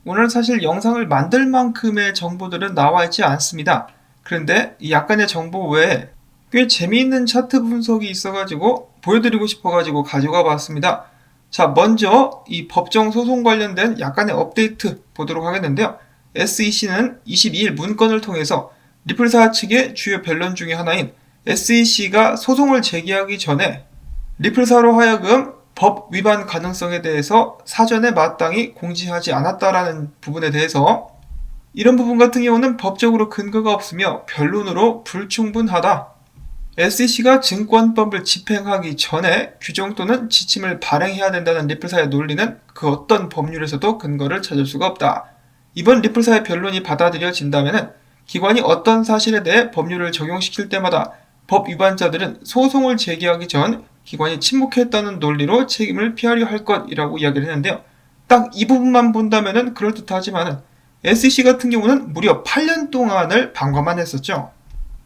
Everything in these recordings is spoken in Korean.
오늘 사실 영상을 만들 만큼의 정보들은 나와 있지 않습니다. 그런데 이 약간의 정보 외에 꽤 재미있는 차트 분석이 있어가지고 보여드리고 싶어가지고 가져가 봤습니다. 자, 먼저 이 법정 소송 관련된 약간의 업데이트 보도록 하겠는데요. SEC는 22일 문건을 통해서 리플사 측의 주요 변론 중에 하나인 SEC가 소송을 제기하기 전에 리플사로 하여금 법 위반 가능성에 대해서 사전에 마땅히 공지하지 않았다라는 부분에 대해서 이런 부분 같은 경우는 법적으로 근거가 없으며 변론으로 불충분하다. SEC가 증권법을 집행하기 전에 규정 또는 지침을 발행해야 된다는 리플사의 논리는 그 어떤 법률에서도 근거를 찾을 수가 없다. 이번 리플사의 변론이 받아들여진다면 기관이 어떤 사실에 대해 법률을 적용시킬 때마다 법 위반자들은 소송을 제기하기 전 기관이 침묵했다는 논리로 책임을 피하려 할 것이라고 이야기를 했는데요. 딱 이 부분만 본다면 그럴듯하지만 SEC 같은 경우는 무려 8년 동안을 방관만 했었죠.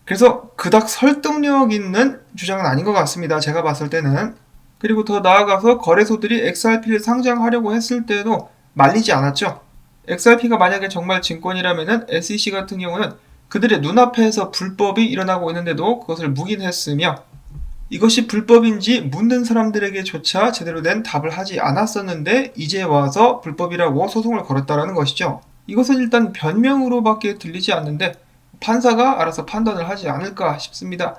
그래서 그닥 설득력 있는 주장은 아닌 것 같습니다. 제가 봤을 때는. 그리고 더 나아가서 거래소들이 XRP를 상장하려고 했을 때도 말리지 않았죠. XRP가 만약에 정말 증권이라면 SEC 같은 경우는 그들의 눈앞에서 불법이 일어나고 있는데도 그것을 묵인했으며 이것이 불법인지 묻는 사람들에게조차 제대로 된 답을 하지 않았었는데 이제 와서 불법이라고 소송을 걸었다라는 것이죠. 이것은 일단 변명으로밖에 들리지 않는데 판사가 알아서 판단을 하지 않을까 싶습니다.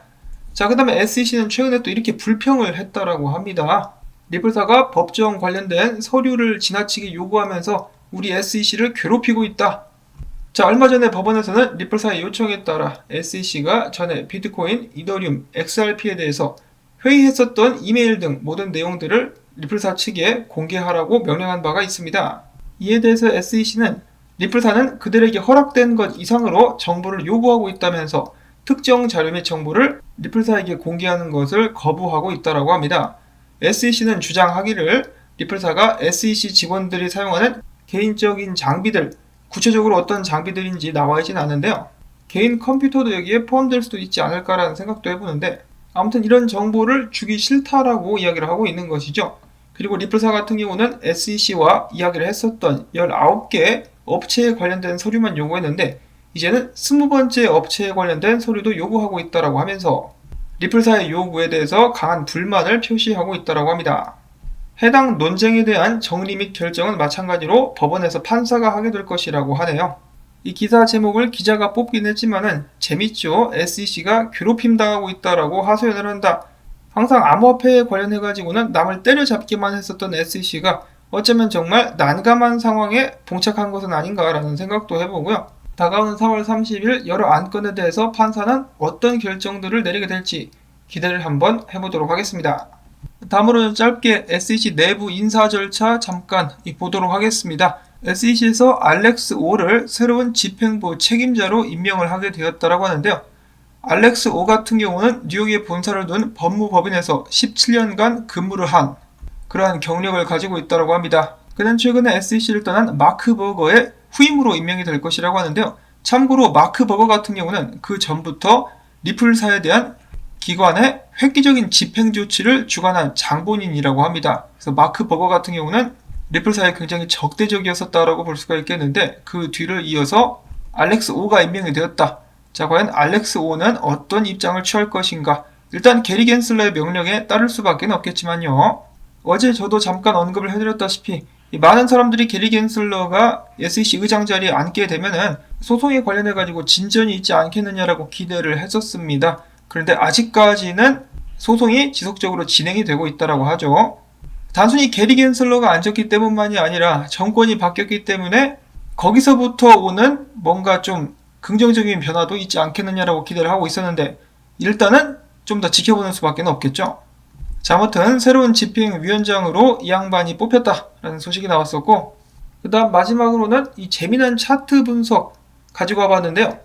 자, 그 다음에 SEC는 최근에 또 이렇게 불평을 했다라고 합니다. 리플사가 법정 관련된 서류를 지나치게 요구하면서 우리 SEC를 괴롭히고 있다. 자, 얼마 전에 법원에서는 리플사의 요청에 따라 SEC가 전에 비트코인, 이더리움, XRP에 대해서 회의했었던 이메일 등 모든 내용들을 리플사 측에 공개하라고 명령한 바가 있습니다. 이에 대해서 SEC는 리플사는 그들에게 허락된 것 이상으로 정보를 요구하고 있다면서 특정 자료 및 정보를 리플사에게 공개하는 것을 거부하고 있다고 합니다. SEC는 주장하기를 리플사가 SEC 직원들이 사용하는 개인적인 장비들, 구체적으로 어떤 장비들인지 나와 있진 않은데요. 개인 컴퓨터도 여기에 포함될 수도 있지 않을까라는 생각도 해보는데 아무튼 이런 정보를 주기 싫다라고 이야기를 하고 있는 것이죠. 그리고 리플사 같은 경우는 SEC와 이야기를 했었던 19개 업체에 관련된 서류만 요구했는데 이제는 20번째 업체에 관련된 서류도 요구하고 있다고 하면서 리플사의 요구에 대해서 강한 불만을 표시하고 있다고 합니다. 해당 논쟁에 대한 정리 및 결정은 마찬가지로 법원에서 판사가 하게 될 것이라고 하네요. 이 기사 제목을 기자가 뽑긴 했지만은 재밌죠. SEC가 괴롭힘 당하고 있다라고 하소연을 한다. 항상 암호화폐에 관련해가지고는 남을 때려잡기만 했었던 SEC가 어쩌면 정말 난감한 상황에 봉착한 것은 아닌가라는 생각도 해보고요. 다가오는 4월 30일 여러 안건에 대해서 판사는 어떤 결정들을 내리게 될지 기대를 한번 해보도록 하겠습니다. 다음으로는 짧게 SEC 내부 인사 절차 잠깐 보도록 하겠습니다. SEC에서 알렉스 오를 새로운 집행부 책임자로 임명을 하게 되었다고 하는데요. 알렉스 오 같은 경우는 뉴욕에 본사를 둔 법무법인에서 17년간 근무를 한 그러한 경력을 가지고 있다고 합니다. 그는 최근에 SEC를 떠난 마크 버거의 후임으로 임명이 될 것이라고 하는데요. 참고로 마크 버거 같은 경우는 그 전부터 리플사에 대한 기관의 획기적인 집행 조치를 주관한 장본인이라고 합니다. 그래서 마크 버거 같은 경우는 리플사에 굉장히 적대적이었었다라고 볼 수가 있겠는데 그 뒤를 이어서 알렉스 오가 임명이 되었다. 자, 과연 알렉스 오는 어떤 입장을 취할 것인가? 일단 게리 겐슬러의 명령에 따를 수밖에 없겠지만요. 어제 저도 잠깐 언급을 해드렸다시피 많은 사람들이 게리 겐슬러가 SEC 의장 자리에 앉게 되면은 소송에 관련해가지고 진전이 있지 않겠느냐라고 기대를 했었습니다. 그런데 아직까지는 소송이 지속적으로 진행이 되고 있다고 하죠. 단순히 게리 겐슬러가 앉았기 때문만이 아니라 정권이 바뀌었기 때문에 거기서부터 오는 뭔가 좀 긍정적인 변화도 있지 않겠느냐라고 기대를 하고 있었는데 일단은 좀 더 지켜보는 수밖에 없겠죠. 자, 아무튼 새로운 집행위원장으로 이 양반이 뽑혔다라는 소식이 나왔었고 그 다음 마지막으로는 이 재미난 차트 분석 가지고 와봤는데요.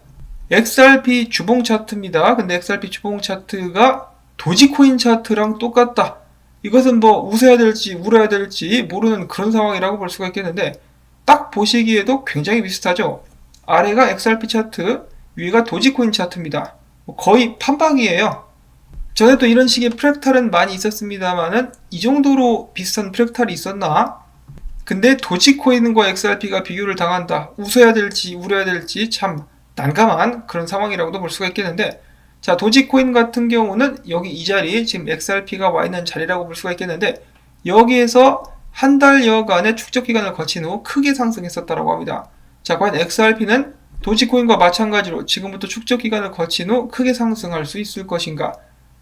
XRP 주봉 차트입니다. 근데 XRP 주봉 차트가 도지코인 차트랑 똑같다. 이것은 뭐 웃어야 될지 울어야 될지 모르는 그런 상황이라고 볼 수가 있겠는데 딱 보시기에도 굉장히 비슷하죠. 아래가 XRP 차트, 위가 도지코인 차트입니다. 거의 판박이에요. 전에도 이런 식의 프랙탈은 많이 있었습니다만은 이 정도로 비슷한 프랙탈이 있었나? 근데 도지코인과 XRP가 비교를 당한다. 웃어야 될지 울어야 될지 참 난감한 그런 상황이라고도 볼 수가 있겠는데, 자, 도지코인 같은 경우는 여기 이 자리, 지금 XRP가 와 있는 자리라고 볼 수가 있겠는데, 여기에서 한 달여간의 축적 기간을 거친 후 크게 상승했었다고 합니다. 자, 과연 XRP는 도지코인과 마찬가지로 지금부터 축적 기간을 거친 후 크게 상승할 수 있을 것인가?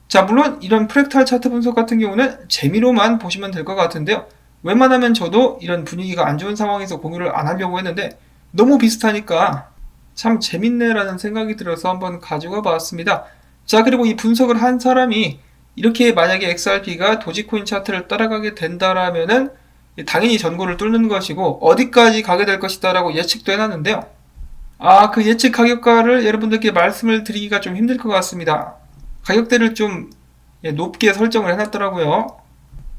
자, 물론 이런 프랙탈 차트 분석 같은 경우는 재미로만 보시면 될 것 같은데요. 웬만하면 저도 이런 분위기가 안 좋은 상황에서 공유를 안 하려고 했는데 너무 비슷하니까 참 재밌네라는 생각이 들어서 한번 가져가 봤습니다. 자, 그리고 이 분석을 한 사람이 이렇게 만약에 XRP가 도지코인 차트를 따라가게 된다라면은 당연히 전고를 뚫는 것이고 어디까지 가게 될 것이다라고 예측도 해놨는데요. 그 예측 가격가를 여러분들께 말씀을 드리기가 좀 힘들 것 같습니다. 가격대를 좀 높게 설정을 해놨더라고요.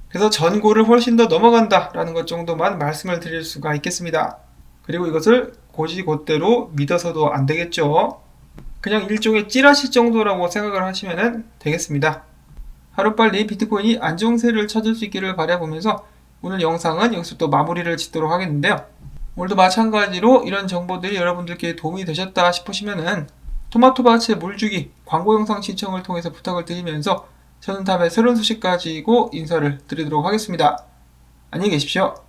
그래서 전고를 훨씬 더 넘어간다라는 것 정도만 말씀을 드릴 수가 있겠습니다. 그리고 이것을 고지곧대로 믿어서도 안 되겠죠. 그냥 일종의 찌라시 정도라고 생각을 하시면 되겠습니다. 하루빨리 비트코인이 안정세를 찾을 수 있기를 바라보면서 오늘 영상은 여기서 또 마무리를 짓도록 하겠는데요. 오늘도 마찬가지로 이런 정보들이 여러분들께 도움이 되셨다 싶으시면은 토마토밭의 물주기 광고 영상 신청을 통해서 부탁을 드리면서 저는 다음에 새로운 소식 가지고 인사를 드리도록 하겠습니다. 안녕히 계십시오.